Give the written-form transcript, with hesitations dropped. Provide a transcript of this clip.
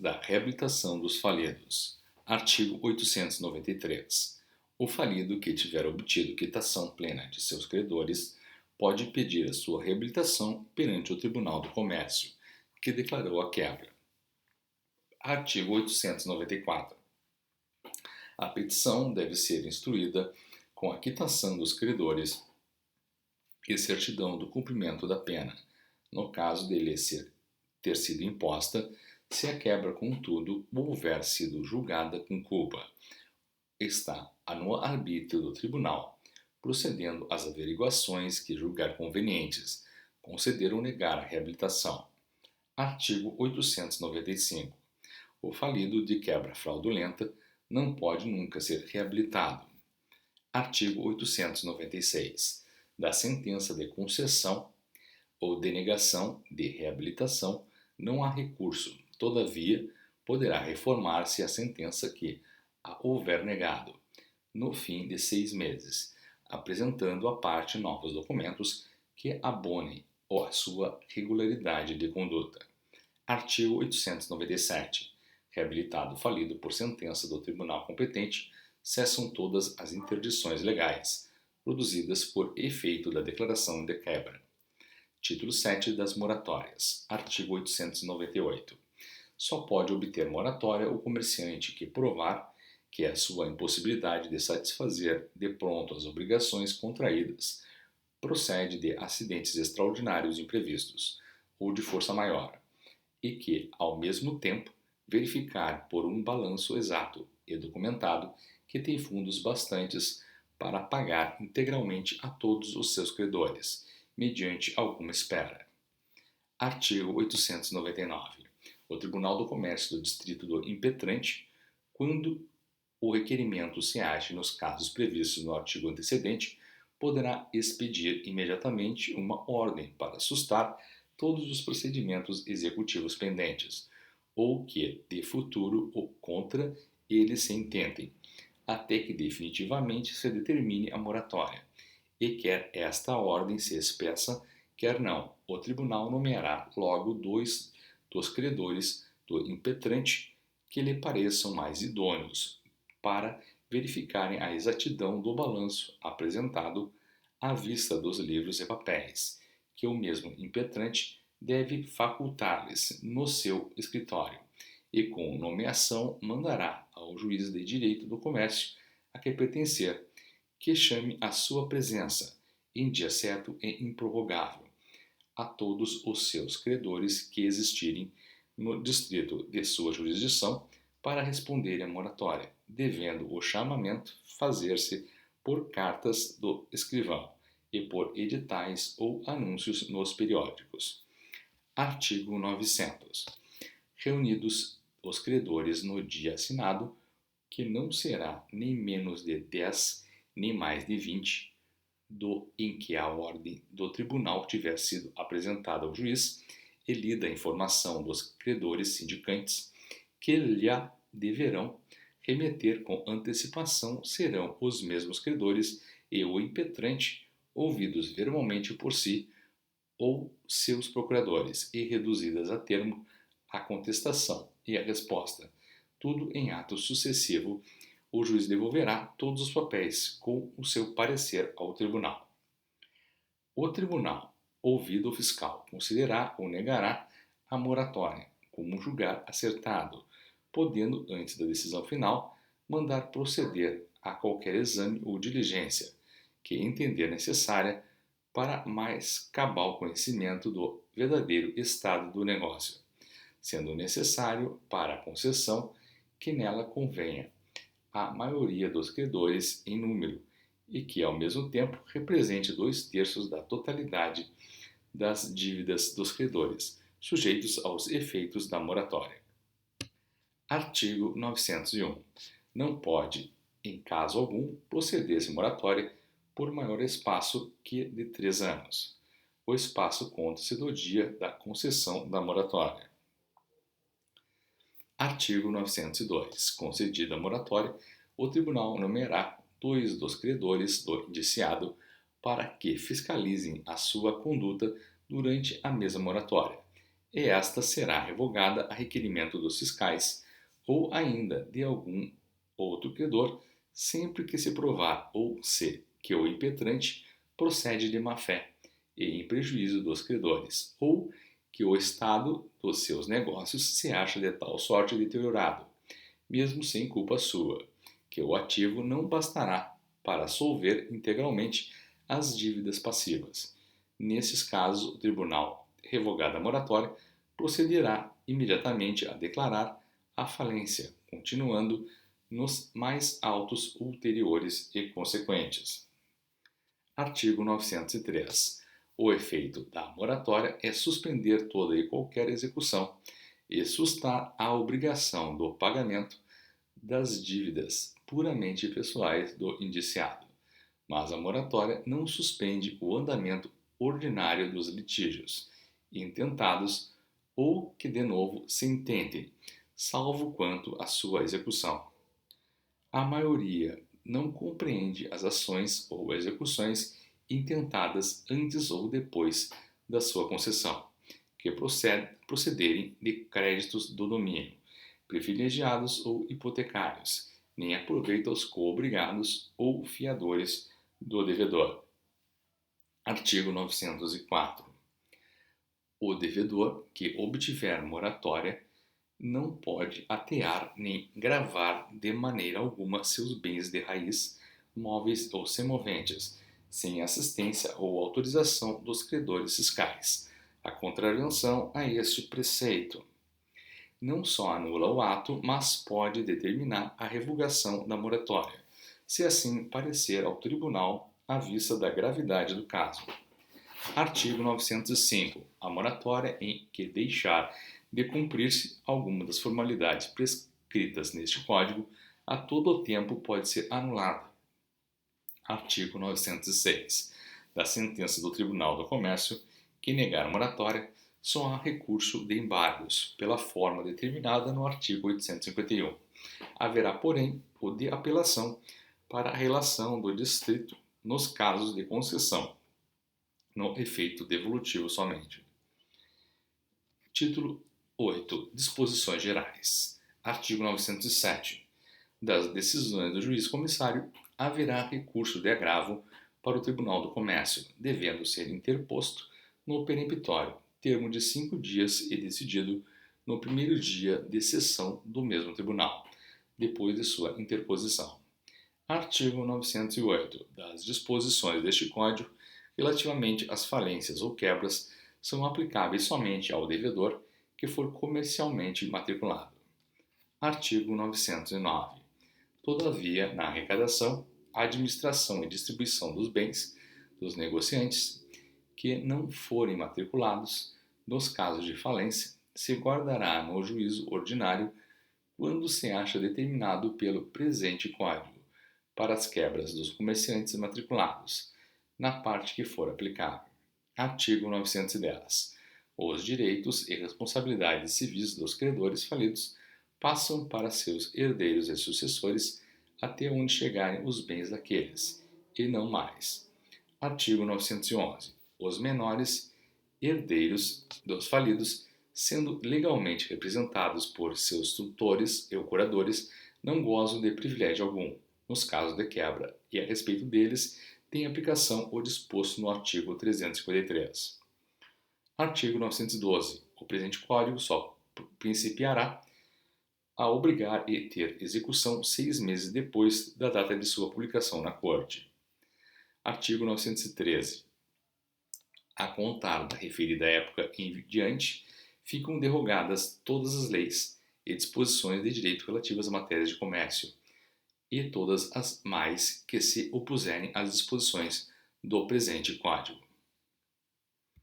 da reabilitação dos falidos. Artigo 893. O falido que tiver obtido quitação plena de seus credores pode pedir a sua reabilitação perante o Tribunal do Comércio, que declarou a quebra. Artigo 894. A petição deve ser instruída com a quitação dos credores e certidão do cumprimento da pena, no caso de lhe ter sido imposta, se a quebra, contudo, houver sido julgada com culpa. Está no arbítrio do tribunal, procedendo às averiguações que julgar convenientes, conceder ou negar a reabilitação. Artigo 895. O falido de quebra fraudulenta não pode nunca ser reabilitado. Artigo 896. Da sentença de concessão ou denegação de reabilitação não há recurso, todavia, poderá reformar-se a sentença que a houver negado, no fim de 6 meses, apresentando à parte novos documentos que abonem a sua regularidade de conduta. Artigo 897. Reabilitado falido por sentença do tribunal competente, cessam todas as interdições legais, produzidas por efeito da declaração de quebra. Título 7 das moratórias. Artigo 898. Só pode obter moratória o comerciante que provar que a sua impossibilidade de satisfazer de pronto as obrigações contraídas procede de acidentes extraordinários imprevistos ou de força maior, e que, ao mesmo tempo, verificar por um balanço exato e documentado que tem fundos bastantes para pagar integralmente a todos os seus credores, mediante alguma espera. Artigo 899. O Tribunal do Comércio do Distrito do Impetrante, quando o requerimento se ache nos casos previstos no artigo antecedente, poderá expedir imediatamente uma ordem para sustar todos os procedimentos executivos pendentes, ou que, de futuro ou contra eles se intentem, até que definitivamente se determine a moratória, e quer esta ordem se expeça, quer não, o tribunal nomeará logo 2 dos credores do impetrante que lhe pareçam mais idôneos para verificarem a exatidão do balanço apresentado à vista dos livros e papéis, que o mesmo impetrante deve facultar-lhes no seu escritório, e com nomeação mandará ao juiz de direito do comércio a que pertencer, que chame a sua presença, em dia certo e improrrogável, a todos os seus credores que existirem no distrito de sua jurisdição para responderem à moratória, devendo o chamamento fazer-se por cartas do escrivão e por editais ou anúncios nos periódicos. Artigo 900. Reunidos os credores no dia assinado, que não será nem menos de 10 nem mais de 20, em que a ordem do tribunal tiver sido apresentada ao juiz e lida a informação dos credores sindicantes, que lhe deverão remeter com antecipação serão os mesmos credores e o impetrante, ouvidos verbalmente por si ou seus procuradores, e reduzidas a termo a contestação e a resposta, tudo em ato sucessivo, o juiz devolverá todos os papéis com o seu parecer ao tribunal. O tribunal, ouvido o fiscal, considerará ou negará a moratória, como julgar acertado, podendo, antes da decisão final, mandar proceder a qualquer exame ou diligência que entender necessária para mais cabal conhecimento do verdadeiro estado do negócio, sendo necessário para a concessão que nela convenha a maioria dos credores em número e que, ao mesmo tempo, represente 2/3 da totalidade das dívidas dos credores, sujeitos aos efeitos da moratória. Artigo 901. Não pode, em caso algum, proceder-se moratória por maior espaço que de 3 anos. O espaço conta-se do dia da concessão da moratória. Artigo 902. Concedida a moratória, o tribunal nomeará 2 dos credores do indiciado para que fiscalizem a sua conduta durante a mesma moratória, e esta será revogada a requerimento dos fiscais ou ainda de algum outro credor, sempre que se provar ou se que o impetrante procede de má-fé e em prejuízo dos credores, ou que o estado dos seus negócios se acha de tal sorte deteriorado, mesmo sem culpa sua, que o ativo não bastará para solver integralmente as dívidas passivas. Nesses casos, o tribunal, revogada a moratória, procederá imediatamente a declarar a falência, continuando nos mais autos ulteriores e consequentes. Artigo 903. O efeito da moratória é suspender toda e qualquer execução e sustar a obrigação do pagamento das dívidas puramente pessoais do indiciado, mas a moratória não suspende o andamento ordinário dos litígios intentados ou que de novo se intentem, salvo quanto à sua execução. A maioria não compreende as ações ou execuções intentadas antes ou depois da sua concessão, que procederem de créditos do domínio, privilegiados ou hipotecários, nem aproveita os coobrigados ou fiadores do devedor. Artigo 904. O devedor que obtiver moratória não pode atear nem gravar de maneira alguma seus bens de raiz, móveis ou semoventes, sem assistência ou autorização dos credores fiscais, a contravenção a este preceito. Não só anula o ato, mas pode determinar a revogação da moratória, se assim parecer ao tribunal à vista da gravidade do caso. Artigo 905. A moratória em que deixar de cumprir-se alguma das formalidades prescritas neste Código, a todo o tempo pode ser anulada. Artigo 906. Da sentença do Tribunal do Comércio que negar a moratória, só há recurso de embargos, pela forma determinada no artigo 851. Haverá, porém, o de apelação para a relação do distrito nos casos de concessão, no efeito devolutivo somente. Título 8. Disposições gerais. Artigo 907. Das decisões do juiz comissário, haverá recurso de agravo para o Tribunal do Comércio, devendo ser interposto no peremptório, termo de 5 dias e decidido no primeiro dia de sessão do mesmo tribunal, depois de sua interposição. Artigo 908. Das disposições deste Código relativamente às falências ou quebras são aplicáveis somente ao devedor que for comercialmente matriculado. Artigo 909. Todavia, na arrecadação, administração e distribuição dos bens dos negociantes que não forem matriculados, nos casos de falência, se guardará no juízo ordinário quando se acha determinado pelo presente Código para as quebras dos comerciantes matriculados, na parte que for aplicável. Artigo 910. Os direitos e responsabilidades civis dos credores falidos passam para seus herdeiros e sucessores até onde chegarem os bens daqueles, e não mais. Artigo 911. Os menores herdeiros dos falidos, sendo legalmente representados por seus tutores e curadores, não gozam de privilégio algum, nos casos de quebra, e a respeito deles tem aplicação o disposto no artigo 353. Artigo 912. O presente Código só principiará a obrigar e ter execução 6 meses depois da data de sua publicação na Corte. Artigo 913. A contar da referida época em diante, ficam derrogadas todas as leis e disposições de direito relativas a matérias de comércio, e todas as mais que se opuserem às disposições do presente Código.